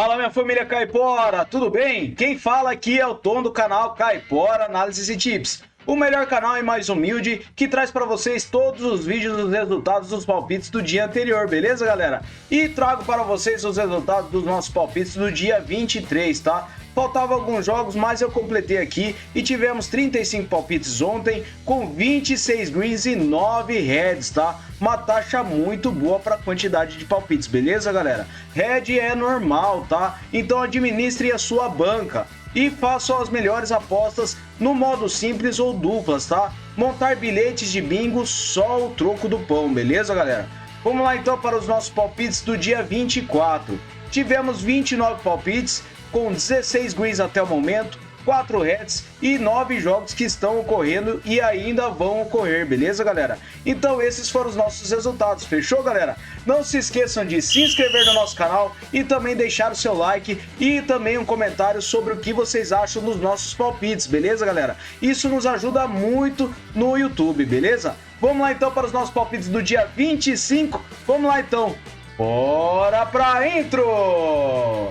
Fala, minha família Caipora, tudo bem? Quem fala aqui é o Tom do canal Caipora Análises e Tips, o melhor canal e mais humilde que traz para vocês todos os vídeos dos resultados dos palpites do dia anterior, beleza, galera? E trago para vocês os resultados dos nossos palpites do dia 23, tá? Faltavam alguns jogos, mas eu completei aqui e tivemos 35 palpites ontem com 26 greens e 9 reds, tá? Uma taxa muito boa para a quantidade de palpites, beleza, galera? Red é normal, tá? Então administre a sua banca e faça as melhores apostas no modo simples ou duplas, tá? Montar bilhetes de bingo só o troco do pão, beleza, galera? Vamos lá então para os nossos palpites do dia 24. Tivemos 29 palpites com 16 greens até o momento, 4 reds e 9 jogos que estão ocorrendo e ainda vão ocorrer, beleza, galera? Então esses foram os nossos resultados, fechou, galera? Não se esqueçam de se inscrever no nosso canal e também deixar o seu like e também um comentário sobre o que vocês acham dos nossos palpites, beleza, galera? Isso nos ajuda muito no YouTube, beleza? Vamos lá então para os nossos palpites do dia 25, vamos lá então, bora pra intro!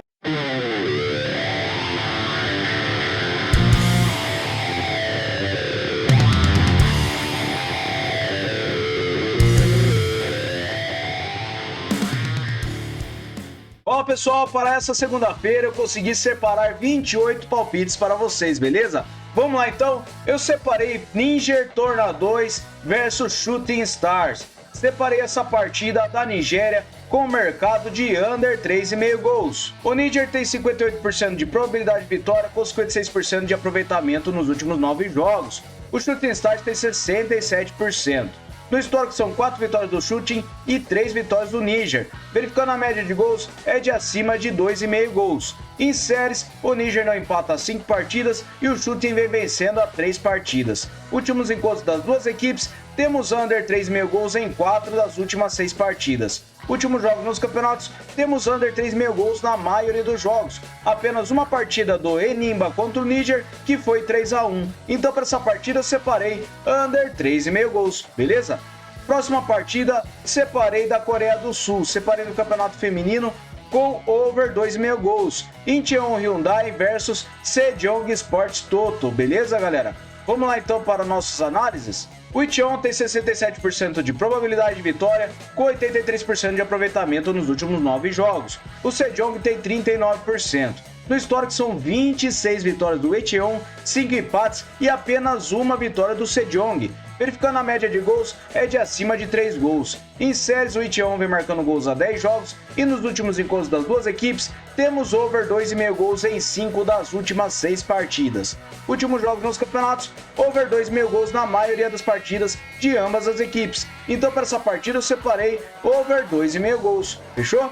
Ó, pessoal, para essa segunda-feira eu consegui separar 28 palpites para vocês, beleza? Vamos lá então, eu separei Níger Tornadoes versus Shooting Stars. Separei essa partida da Nigéria com o mercado de under 3,5 gols. O Níger tem 58% de probabilidade de vitória com 56% de aproveitamento nos últimos 9 jogos. O Shooting Stars tem 67%. No histórico são 4 vitórias do Shooting e 3 vitórias do Níger. Verificando a média de gols, é de acima de 2,5 gols. Em séries, o Níger não empata a 5 partidas e o Shooting vem vencendo a 3 partidas. Últimos encontros das duas equipes, temos under 3,5 gols em 4 das últimas 6 partidas. Últimos jogos nos campeonatos, temos under 3,5 gols na maioria dos jogos. Apenas uma partida do Enimba contra o Níger, que foi 3-1. Então para essa partida eu separei under 3,5 gols, beleza? Próxima partida, separei da Coreia do Sul. Separei no campeonato feminino com over 2,5 gols. Incheon Hyundai versus Sejong Sports Toto, beleza, galera? Vamos lá então para nossas análises. O Incheon tem 67% de probabilidade de vitória, com 83% de aproveitamento nos últimos 9 jogos. O Sejong tem 39%. No histórico são 26 vitórias do Incheon, 5 empates e apenas uma vitória do Sejong. Verificando a média de gols, é de acima de 3 gols. Em séries, o Incheon vem marcando gols a 10 jogos e nos últimos encontros das duas equipes, temos over 2,5 gols em 5 das últimas 6 partidas. Últimos jogos nos campeonatos, over 2,5 gols na maioria das partidas de ambas as equipes. Então para essa partida eu separei over 2,5 gols, fechou?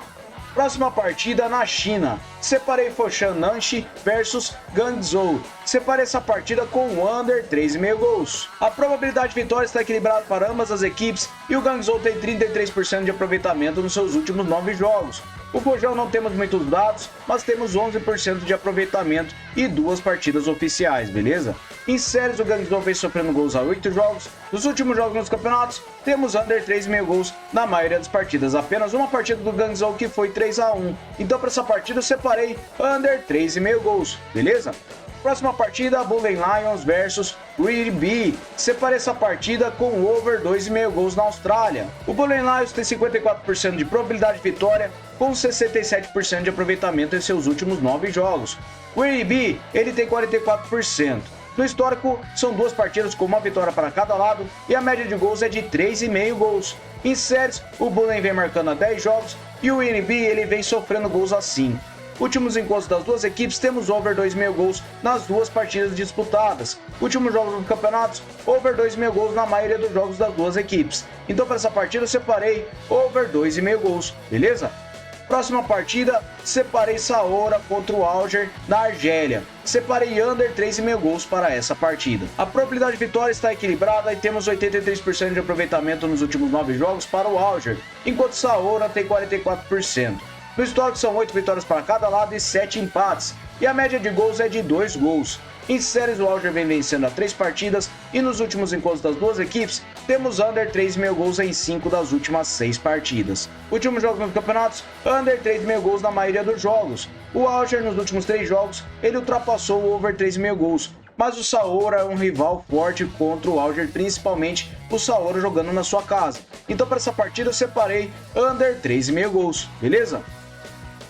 Próxima partida na China. Separei Foshan Nanshi versus Guangzhou. Separei essa partida com under 3,5 gols. A probabilidade de vitória está equilibrada para ambas as equipes e o Guangzhou tem 33% de aproveitamento nos seus últimos 9 jogos. O Foshan não temos muitos dados, mas temos 11% de aproveitamento e 2 partidas oficiais, beleza? Em séries, o Guangzhou vem sofrendo gols a 8 jogos. Nos últimos jogos nos campeonatos, temos under 3,5 gols na maioria das partidas. Apenas uma partida do Guangzhou que foi 3-1. Então para essa partida eu separei under 3,5 gols, beleza? Próxima partida, Bullen Lions versus Greedy. Separei essa partida com over 2,5 gols na Austrália. O Bullen Lions tem 54% de probabilidade de vitória, com 67% de aproveitamento em seus últimos 9 jogos. O Greedy, ele tem 44%. No histórico, são 2 partidas com uma vitória para cada lado e a média de gols é de 3,5 gols. Em séries, o Bullen vem marcando a 10 jogos e o NB ele vem sofrendo gols a 5. Últimos encontros das duas equipes, temos over 2,5 gols nas 2 partidas disputadas. Últimos jogos dos campeonatos, over 2,5 gols na maioria dos jogos das duas equipes. Então para essa partida eu separei over 2,5 gols, beleza? Próxima partida, separei Saoura contra o Alger da Argélia. Separei under 3,5 gols para essa partida. A probabilidade de vitória está equilibrada e temos 83% de aproveitamento nos últimos 9 jogos para o Alger, enquanto Saoura tem 44%. No histórico são 8 vitórias para cada lado e 7 empates, e a média de gols é de 2 gols. Em séries, o Alger vem vencendo há 3 partidas e nos últimos encontros das duas equipes, temos under 3,5 gols em 5 das últimas 6 partidas. Últimos jogos nos campeonatos, under 3,5 gols na maioria dos jogos. O Alger, nos últimos 3 jogos, ele ultrapassou o over 3,5 gols. Mas o Saoura é um rival forte contra o Alger, principalmente o Saoura jogando na sua casa. Então para essa partida eu separei under 3,5 gols, beleza?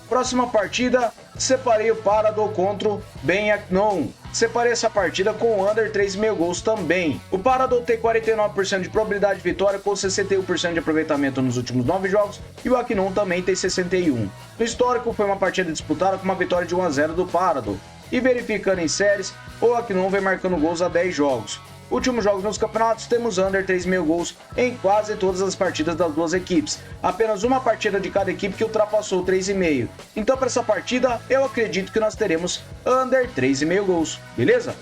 Próxima partida, separei o Parador contra o Ben Aknon. Separei essa partida com under 3,5 gols também. O Parador tem 49% de probabilidade de vitória com 61% de aproveitamento nos últimos 9 jogos e o Aknon também tem 61%. No histórico foi uma partida disputada com uma vitória de 1-0 do Parador. E verificando em séries, o Aknon vem marcando gols há 10 jogos. Últimos jogos nos campeonatos, temos under 3,5 gols em quase todas as partidas das duas equipes. Apenas uma partida de cada equipe que ultrapassou 3,5. Então para essa partida, eu acredito que nós teremos under 3,5 gols, beleza?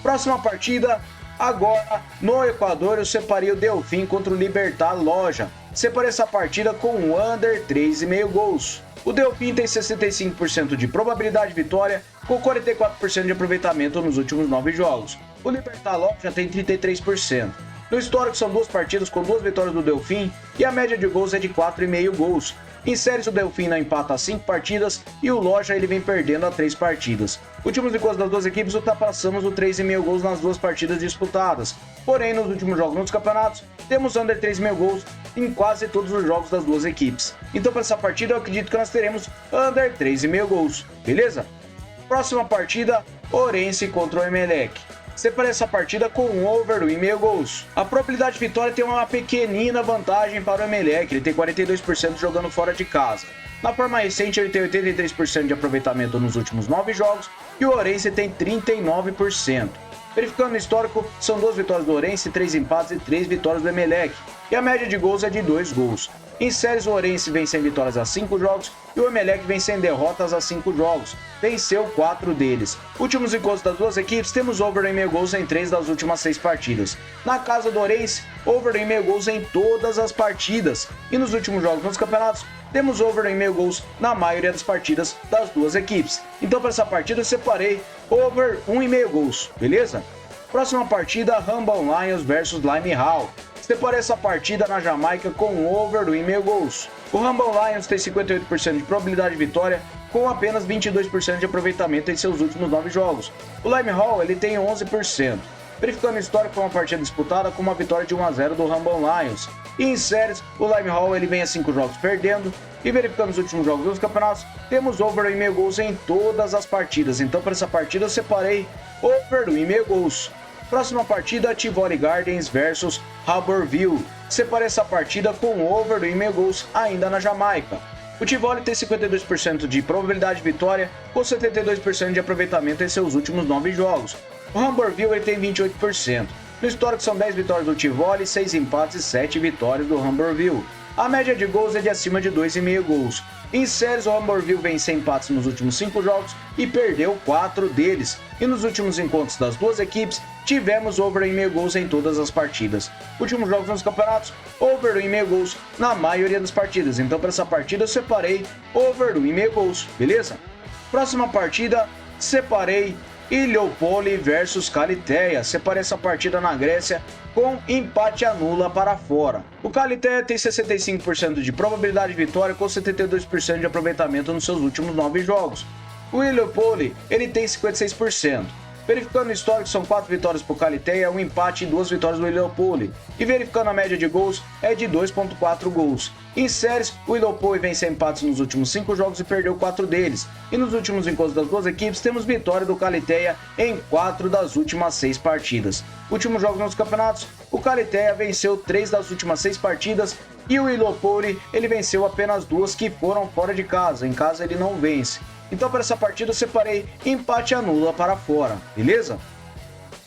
Próxima partida, agora no Equador eu separei o Delfim contra o Libertad Loja. Separei essa partida com under 3,5 gols. O Delfim tem 65% de probabilidade de vitória com 44% de aproveitamento nos últimos 9 jogos. O Libertad Loja tem 33%. No histórico são 2 partidas com 2 vitórias do Delfim e a média de gols é de 4,5 gols. Em séries o Delfim não empata a 5 partidas e o Loja ele vem perdendo a 3 partidas. Últimos encontros das duas equipes ultrapassamos o 3,5 gols nas 2 partidas disputadas. Porém, nos últimos jogos nos campeonatos, temos under 3,5 gols em quase todos os jogos das duas equipes. Então para essa partida eu acredito que nós teremos under 3,5 gols, beleza? Próxima partida, Orense contra o Emelec. Separei essa partida com um over 1,5 gols. A probabilidade de vitória tem uma pequenina vantagem para o Emelec, ele tem 42% jogando fora de casa. Na forma recente ele tem 83% de aproveitamento nos últimos 9 jogos e o Orense tem 39%. Verificando o histórico, são 2 vitórias do Orense, 3 empates e 3 vitórias do Emelec, e a média de gols é de 2 gols. Em séries, o Orense vem sem vitórias a 5 jogos e o Emelec vem sem derrotas a 5 jogos. Venceu 4 deles. Últimos encontros das duas equipes, temos over 1,5 gols em 3 das últimas 6 partidas. Na casa do Orense, over 1,5 gols em todas as partidas. E nos últimos jogos nos campeonatos, temos over 1,5 gols na maioria das partidas das duas equipes. Então para essa partida eu separei over 1,5 gols, beleza? Próxima partida, Humble Lions versus Lime Hall. Separei essa partida na Jamaica com over 1,5 gols. O Humble Lions tem 58% de probabilidade de vitória com apenas 22% de aproveitamento em seus últimos 9 jogos. O Lime Hall ele tem 11%. Verificando o histórico, foi uma partida disputada com uma vitória de 1-0 do Humble Lions. E em séries, o Lime Hall ele vem a 5 jogos perdendo. E verificando os últimos jogos dos campeonatos, temos over 1,5 gols em todas as partidas. Então para essa partida eu separei over 1,5 gols. Próxima partida, Tivoli Gardens versus Harborville. Separei essa partida com over 1,5 gols ainda na Jamaica. O Tivoli tem 52% de probabilidade de vitória com 72% de aproveitamento em seus últimos 9 jogos. O Harborville ele tem 28%. No histórico são 10 vitórias do Tivoli, 6 empates e 7 vitórias do Harborville. A média de gols é de acima de 2,5 gols. Em séries, o Harborville vem sem empates nos últimos 5 jogos e perdeu 4 deles. E nos últimos encontros das duas equipes, tivemos over 1,5 gols em todas as partidas. Últimos jogos nos campeonatos, over 1,5 gols na maioria das partidas. Então para essa partida eu separei over 1,5 gols, beleza? Próxima partida, separei Iliopoli versus Kalitheia. Separei essa partida na Grécia com empate anula para fora. O Kalitheia tem 65% de probabilidade de vitória com 72% de aproveitamento nos seus últimos 9 jogos. O Iliopoli ele tem 56%. Verificando o histórico, são 4 vitórias para o Kalitheia, 1 empate e 2 vitórias do Iliopoli. E verificando a média de gols, é de 2,4 gols. Em séries, o Iliopoli vem sem empates nos últimos 5 jogos e perdeu 4 deles. E nos últimos encontros das duas equipes, temos vitória do Kalitheia em 4 das últimas 6 partidas. Últimos jogos nos campeonatos, o Kalitheia venceu 3 das últimas 6 partidas e o Iliopoli ele venceu apenas 2 que foram fora de casa. Em casa ele não vence. Então para essa partida eu separei empate anula para fora, beleza?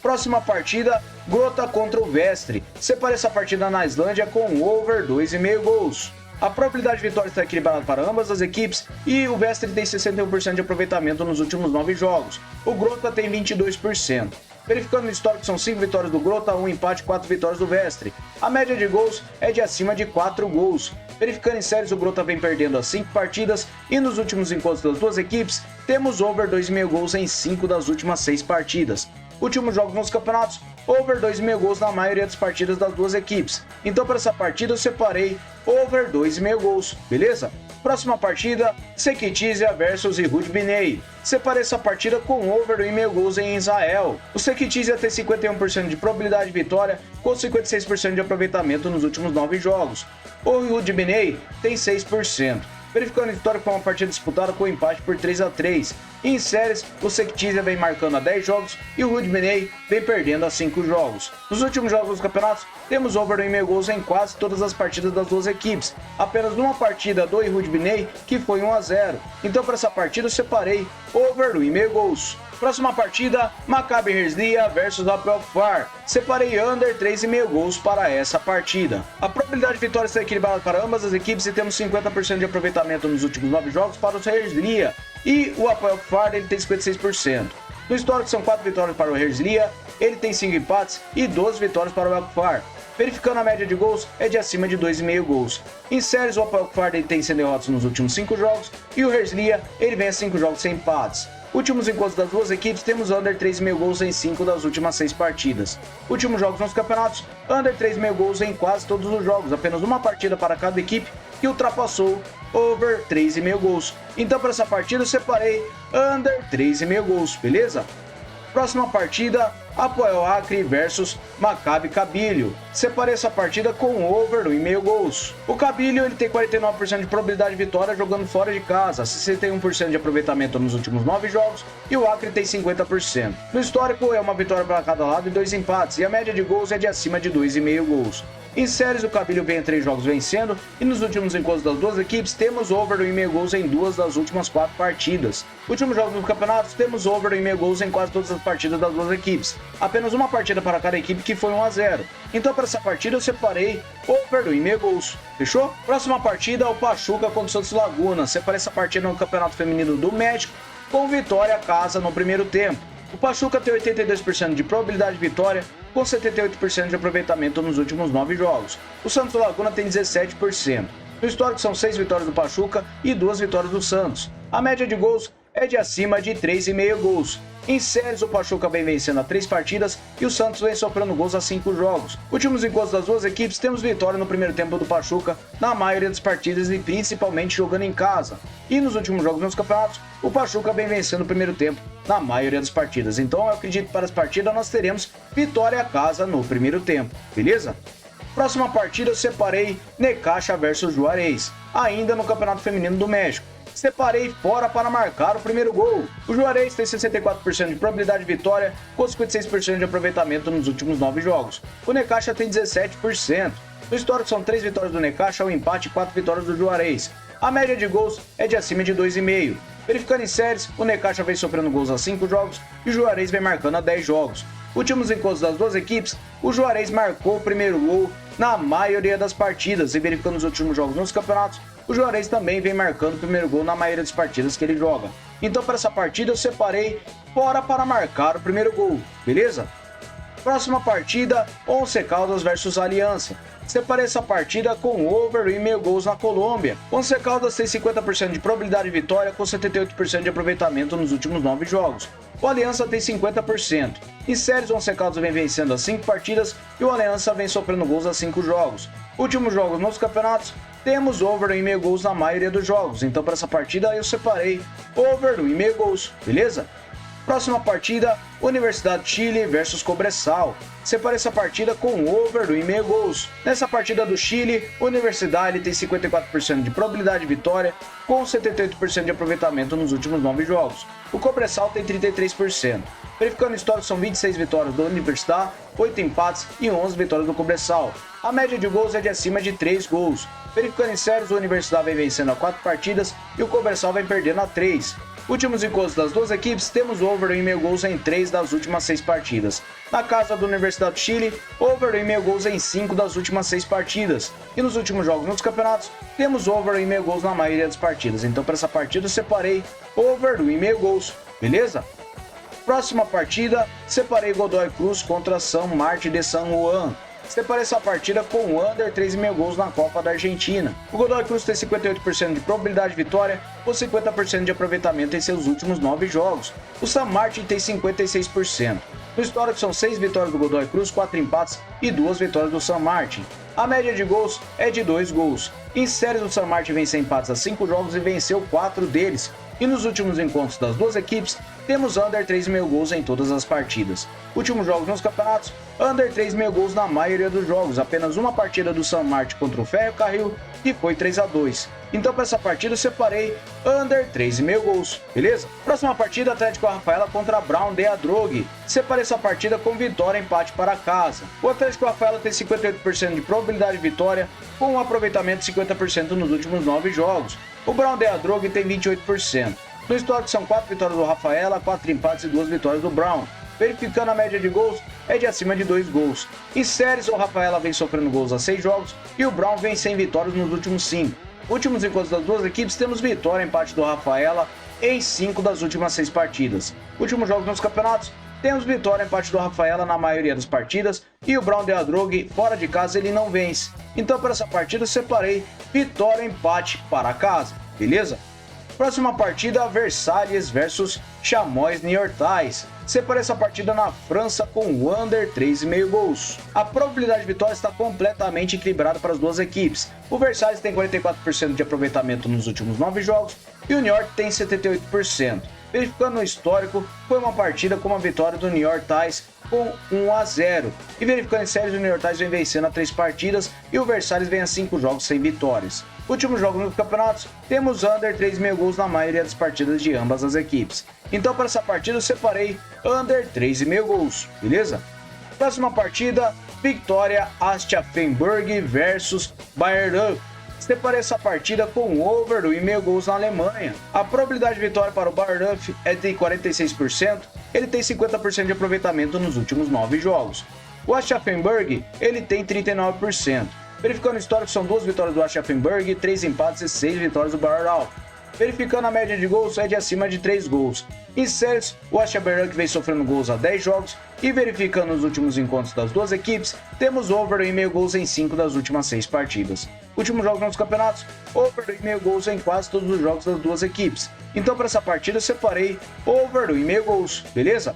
Próxima partida, Grota contra o Vestre. Separei essa partida na Islândia com over 2,5 gols. A probabilidade de vitória está equilibrada para ambas as equipes e o Vestre tem 61% de aproveitamento nos últimos 9 jogos. O Grota tem 22%. Verificando o histórico, são 5 vitórias do Grota, 1 empate e 4 vitórias do Vestre. A média de gols é de acima de 4 gols. Verificando em séries, o Grota vem perdendo as 5 partidas e nos últimos encontros das duas equipes, temos over 2,5 gols em 5 das últimas 6 partidas. Últimos jogos nos campeonatos, over 2,5 gols na maioria das partidas das duas equipes. Então para essa partida eu separei over 2,5 gols, beleza? Próxima partida, Sekitizia versus Yehud Binei. Separei essa partida com over 1,5 gols em Israel. O Sekitizia tem 51% de probabilidade de vitória com 56% de aproveitamento nos últimos 9 jogos. O Yehud Binei tem 6%. Verificando a vitória, foi uma partida disputada com empate por 3-3. E em séries, o Sekitizia vem marcando a 10 jogos e o Yehud Binei vem perdendo a 5 jogos. Nos últimos jogos dos campeonatos, temos over 1,5 gols em quase todas as partidas das duas equipes. Apenas numa partida do Yehud Binei, que foi 1-0. Então para essa partida eu separei over 1,5 gols. Próxima partida, Maccabi Herzliya versus Hapoel Kfar. Separei under 3,5 gols para essa partida. A probabilidade de vitória está equilibrada para ambas as equipes e temos 50% de aproveitamento nos últimos 9 jogos para o Herzliya. E o Hapoel Kfar ele tem 56%. No histórico são 4 vitórias para o Herzliya, ele tem 5 empates e 12 vitórias para o Hapoel Kfar. Verificando a média de gols, é de acima de 2,5 gols. Em séries, o Hapoel Kfar ele tem 100 derrotas nos últimos 5 jogos e o Herzliya ele vem a 5 jogos sem empates. Últimos encontros das duas equipes, temos under 3,5 gols em 5 das últimas 6 partidas. Últimos jogos nos campeonatos, under 3,5 gols em quase todos os jogos, apenas uma partida para cada equipe que ultrapassou over 3,5 gols. Então para essa partida eu separei under 3,5 gols, beleza? Próxima partida, Hapoel Acre versus Maccabi Cabilho. Separei essa partida com over 1,5 gols. O Cabilho ele tem 49% de probabilidade de vitória jogando fora de casa, 61% de aproveitamento nos últimos 9 jogos e o Acre tem 50%. No histórico é uma vitória para cada lado e 2 empates e a média de gols é de acima de 2,5 gols. Em séries, o Cabilho vem em 3 jogos vencendo e nos últimos encontros das duas equipes temos over 1,5 gols em 2 das últimas 4 partidas. Últimos jogos dos campeonatos temos over 1,5 gols em quase todas as partidas das duas equipes. Apenas uma partida para cada equipe que foi 1-0. Então para essa partida eu separei over 1,5 gols. Fechou? Próxima partida, o Pachuca contra o Santos Laguna. Separei essa partida no Campeonato Feminino do México com vitória a casa no primeiro tempo. O Pachuca tem 82% de probabilidade de vitória com 78% de aproveitamento nos últimos 9 jogos. O Santos Laguna tem 17%. No histórico são 6 vitórias do Pachuca e 2 vitórias do Santos. A média de gols é de acima de 3,5 gols. Em séries, o Pachuca vem vencendo a 3 partidas e o Santos vem soprando gols a 5 jogos. Últimos encontros das duas equipes, temos vitória no primeiro tempo do Pachuca na maioria das partidas e principalmente jogando em casa. E nos últimos jogos nos campeonatos, o Pachuca vem vencendo o primeiro tempo na maioria das partidas. Então eu acredito que para as partidas nós teremos vitória a casa no primeiro tempo, beleza? Próxima partida eu separei Necaxa versus Juarez, ainda no Campeonato Feminino do México. Separei fora para marcar o primeiro gol. O Juarez tem 64% de probabilidade de vitória com 56% de aproveitamento nos últimos 9 jogos. O Necaxa tem 17%. No histórico são 3 vitórias do Necaxa, um empate e 4 vitórias do Juarez. A média de gols é de acima de 2,5. Verificando em séries, o Necaxa vem sofrendo gols a 5 jogos e o Juarez vem marcando a 10 jogos. Últimos encontros das duas equipes, o Juarez marcou o primeiro gol na maioria das partidas e verificando os últimos jogos nos campeonatos, o Juarez também vem marcando o primeiro gol na maioria das partidas que ele joga. Então para essa partida eu separei fora para marcar o primeiro gol, beleza? Próxima partida, Once Caldas versus Aliança. Separei essa partida com over 1,5 gols na Colômbia. Once Caldas tem 50% de probabilidade de vitória com 78% de aproveitamento nos últimos 9 jogos. O Aliança tem 50%. Em séries, o Once Caldas vem vencendo as 5 partidas e o Aliança vem sofrendo gols a 5 jogos. Últimos jogos nos campeonatos, temos over 1,5 gols na maioria dos jogos. Então para essa partida eu separei over 1,5 gols, beleza? Próxima partida, Universidade de Chile versus Cobresal. Separei essa partida com over 1,5 gols. Nessa partida do Chile, a Universidade tem 54% de probabilidade de vitória, com 78% de aproveitamento nos últimos 9 jogos. O Cobresal tem 33%. Verificando o histórico, são 26 vitórias do Universidade, 8 empates e 11 vitórias do Cobresal. A média de gols é de acima de 3 gols. Verificando em séries, o Universidade vem vencendo a 4 partidas e o Cobresal vem perdendo a 3. Últimos encontros das duas equipes, temos over 1,5 gols em 3 das últimas 6 partidas. Na casa da Universidade de Chile, over 1,5 gols em 5 das últimas 6 partidas. E nos últimos jogos nos campeonatos, temos over 1,5 gols na maioria das partidas. Então para essa partida eu separei over 1,5 gols, beleza? Próxima partida, separei Godoy Cruz contra San Martín de San Juan. Separei essa partida com o under 3,5 gols na Copa da Argentina. O Godoy Cruz tem 58% de probabilidade de vitória com 50% de aproveitamento em seus últimos 9 jogos. O San Martín tem 56%. No histórico são 6 vitórias do Godoy Cruz, 4 empates e 2 vitórias do San Martín. A média de gols é de 2 gols. Em séries, o San Martín vem sem empates a 5 jogos e venceu 4 deles. E nos últimos encontros das duas equipes, temos under 3,5 gols em todas as partidas. Últimos jogos nos campeonatos, under 3,5 gols na maioria dos jogos. Apenas uma partida do San Martín contra o Ferro Carril, que foi 3-2. Então para essa partida eu separei under 3,5 gols, beleza? Próxima partida, Atlético Rafaela contra Brown de Adrogué. Separei essa partida com vitória e empate para casa. O Atlético Rafaela tem 58% de probabilidade de vitória, com um aproveitamento de 50% nos últimos 9 jogos. O Brown de Adrogué tem 28%. No histórico são 4 vitórias do Rafaela, 4 empates e 2 vitórias do Brown. Verificando a média de gols, é de acima de 2 gols. Em séries, o Rafaela vem sofrendo gols a 6 jogos e o Brown vem sem vitórias nos últimos 5. Últimos encontros das duas equipes, temos vitória e empate do Rafaela em 5 das últimas 6 partidas. Últimos jogos nos campeonatos, temos vitória e empate do Rafaela na maioria das partidas e o Brown de Adrogué, fora de casa, ele não vence. Então para essa partida eu separei vitória e empate para casa, beleza? Próxima partida, Versalhes versus Chamois Niortais. Separei essa partida na França com o under 3,5 gols. A probabilidade de vitória está completamente equilibrada para as duas equipes. O Versalhes tem 44% de aproveitamento nos últimos 9 jogos e o Niort tem 78%. Verificando no histórico, foi uma partida com uma vitória do Niortais com 1-0. E verificando em séries, o Niortais vem vencendo a 3 partidas e o Versalhes vem a 5 jogos sem vitórias. Últimos jogos nos campeonatos, temos under 3,5 gols na maioria das partidas de ambas as equipes. Então para essa partida eu separei under 3,5 gols, beleza? Próxima partida, Vitória Aschenberg versus Bayern. Separei essa partida com over 1,5 gols na Alemanha. A probabilidade de vitória para o Bayern é de 46%, ele tem 50% de aproveitamento nos últimos 9 jogos. O Aschenberg, ele tem 39%. Verificando o histórico, são 2 vitórias do Aschenberg, 3 empates e 6 vitórias do Bayern. Verificando a média de gols, é de acima de 3 gols. Em séries, o Aschenberg vem sofrendo gols a 10 jogos e verificando os últimos encontros das duas equipes, temos over 1,5 gols em 5 das últimas 6 partidas. Últimos jogos nos campeonatos, over 1,5 gols em quase todos os jogos das duas equipes. Então para essa partida eu separei over 1,5 gols, beleza?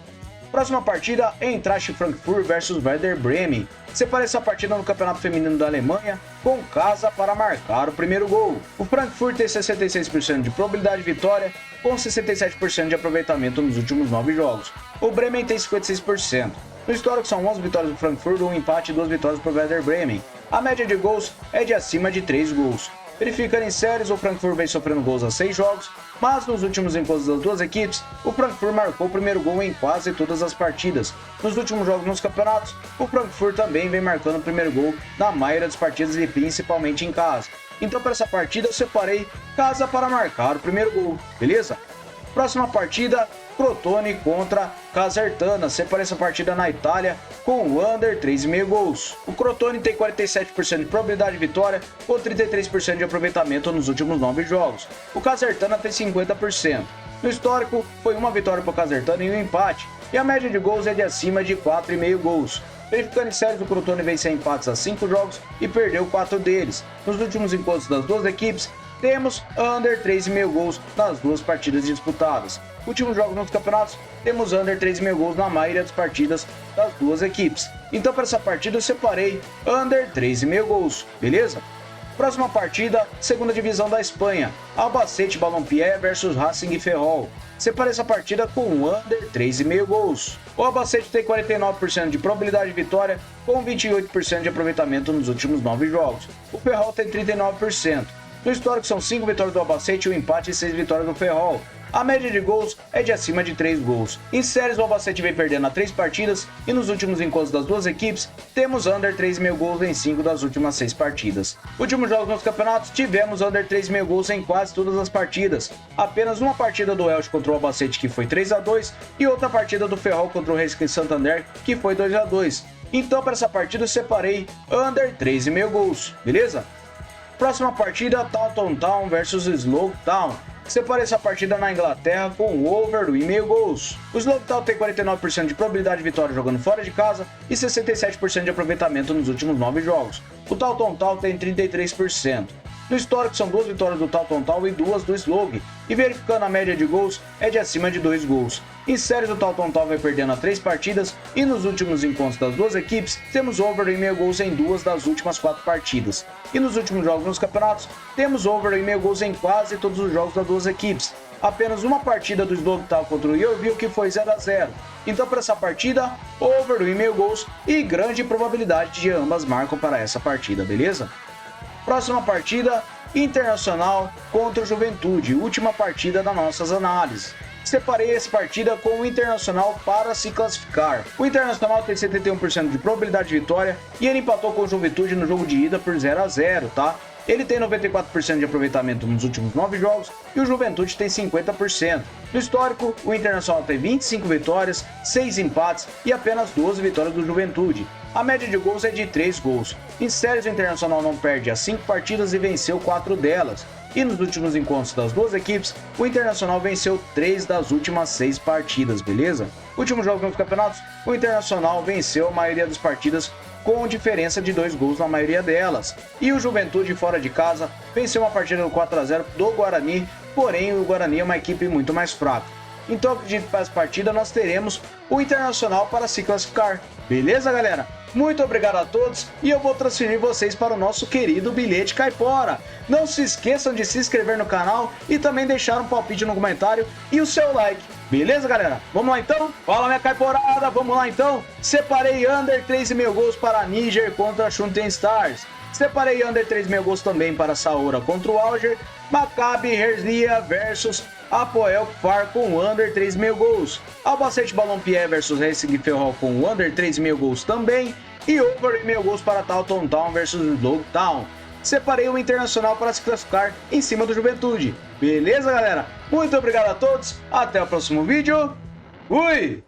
Próxima partida, Eintracht Frankfurt versus Werder Bremen. Separei essa partida no Campeonato Feminino da Alemanha, com casa para marcar o primeiro gol. O Frankfurt tem 66% de probabilidade de vitória, com 67% de aproveitamento nos últimos 9 jogos. O Bremen tem 56%. No histórico são 11 vitórias do Frankfurt, 1 empate e 2 vitórias para o Werder Bremen. A média de gols é de acima de 3 gols. Verificando em séries, o Frankfurt vem sofrendo gols a 6 jogos, mas nos últimos encontros das duas equipes, o Frankfurt marcou o primeiro gol em quase todas as partidas. Nos últimos jogos nos campeonatos, o Frankfurt também vem marcando o primeiro gol na maioria das partidas e principalmente em casa. Então para essa partida eu separei casa para marcar o primeiro gol, beleza? Próxima partida, Crotone contra Casertana. Separei essa partida na Itália com o under 3,5 gols. O Crotone tem 47% de probabilidade de vitória com 33% de aproveitamento nos últimos 9 jogos. O Casertana tem 50%. No histórico, foi uma vitória para o Casertana e um empate, e a média de gols é de acima de 4,5 gols. Verificando em séries, o Crotone vem sem empates a 5 jogos e perdeu 4 deles. Nos últimos encontros das duas equipes, temos under 3,5 gols nas duas partidas disputadas. Últimos jogos nos campeonatos, temos under 3,5 gols na maioria das partidas das duas equipes. Então para essa partida eu separei under 3,5 gols, beleza? Próxima partida, segunda divisão da Espanha, Albacete Balompié versus Racing Ferrol. Separei essa partida com under 3,5 gols. O Albacete tem 49% de probabilidade de vitória com 28% de aproveitamento nos últimos 9 jogos. O Ferrol tem 39%. No histórico são 5 vitórias do Albacete, 1 empate e 6 vitórias do Ferrol. A média de gols é de acima de 3 gols. Em séries, o Albacete vem perdendo a 3 partidas e nos últimos encontros das duas equipes, temos under 3,5 gols em 5 das últimas 6 partidas. Últimos jogos nos campeonatos, tivemos under 3,5 gols em quase todas as partidas. Apenas uma partida do Elche contra o Albacete, que foi 3-2, e outra partida do Ferrol contra o Racing Santander, que foi 2-2. Então, para essa partida, eu separei under 3,5 gols, beleza? Próxima partida, Taunton Town versus Slough Town. Separei essa partida na Inglaterra com o over do 1,5 gols. O Slogtown tem 49% de probabilidade de vitória jogando fora de casa e 67% de aproveitamento nos últimos 9 jogos. O Tauton Town tem 33%. No histórico são 2 vitórias do Tauton Town e 2 do Slog, e verificando a média de gols é de acima de 2 gols. Em séries o Tauton Town vai perdendo a 3 partidas e nos últimos encontros das duas equipes temos over do 1,5 gols em 2 das últimas 4 partidas. E nos últimos jogos nos campeonatos temos over do 1,5 gols em quase todos os jogos das duas equipes. Apenas uma partida do Slogtown contra o Yeovil que foi 0 a 0. Então para essa partida, over do 1,5 gols e grande probabilidade de ambas marcam para essa partida, beleza? Próxima partida, Internacional contra o Juventude, última partida das nossas análises. Separei essa partida com o Internacional para se classificar. O Internacional tem 71% de probabilidade de vitória e ele empatou com o Juventude no jogo de ida por 0 a 0, tá? Ele tem 94% de aproveitamento nos últimos 9 jogos e o Juventude tem 50%. No histórico, o Internacional tem 25 vitórias, 6 empates e apenas 12 vitórias do Juventude. A média de gols é de 3 gols. Em séries, o Internacional não perde as 5 partidas e venceu 4 delas. E nos últimos encontros das duas equipes, o Internacional venceu 3 das últimas 6 partidas, beleza? Últimos jogos nos campeonatos, o Internacional venceu a maioria das partidas com diferença de 2 gols na maioria delas. E o Juventude fora de casa venceu uma partida do 4 a 0 do Guarani, porém o Guarani é uma equipe muito mais fraca. Então acredito que para essa partida nós teremos o Internacional para se classificar. Beleza, galera? Muito obrigado a todos e eu vou transferir vocês para o nosso querido Bilhete Caipora. Não se esqueçam de se inscrever no canal e também deixar um palpite no comentário e o seu like. Beleza, galera? Vamos lá então? Fala, minha caiporada, vamos lá então? Separei under 3,5 gols para Níger contra Shooting Stars. Separei under 3,5 gols também para Saoura contra o Alger. Maccabi Herzliya versus Apoel Kfar com under 3,5 gols. Albacete Ballonpié versus Racing Ferrol com under 3,5 gols também. E over 1,5 gols para Tauton Town versus Slogtown. Separei o Internacional para se classificar em cima do Juventude. Beleza, galera? Muito obrigado a todos. Até o próximo vídeo. Fui!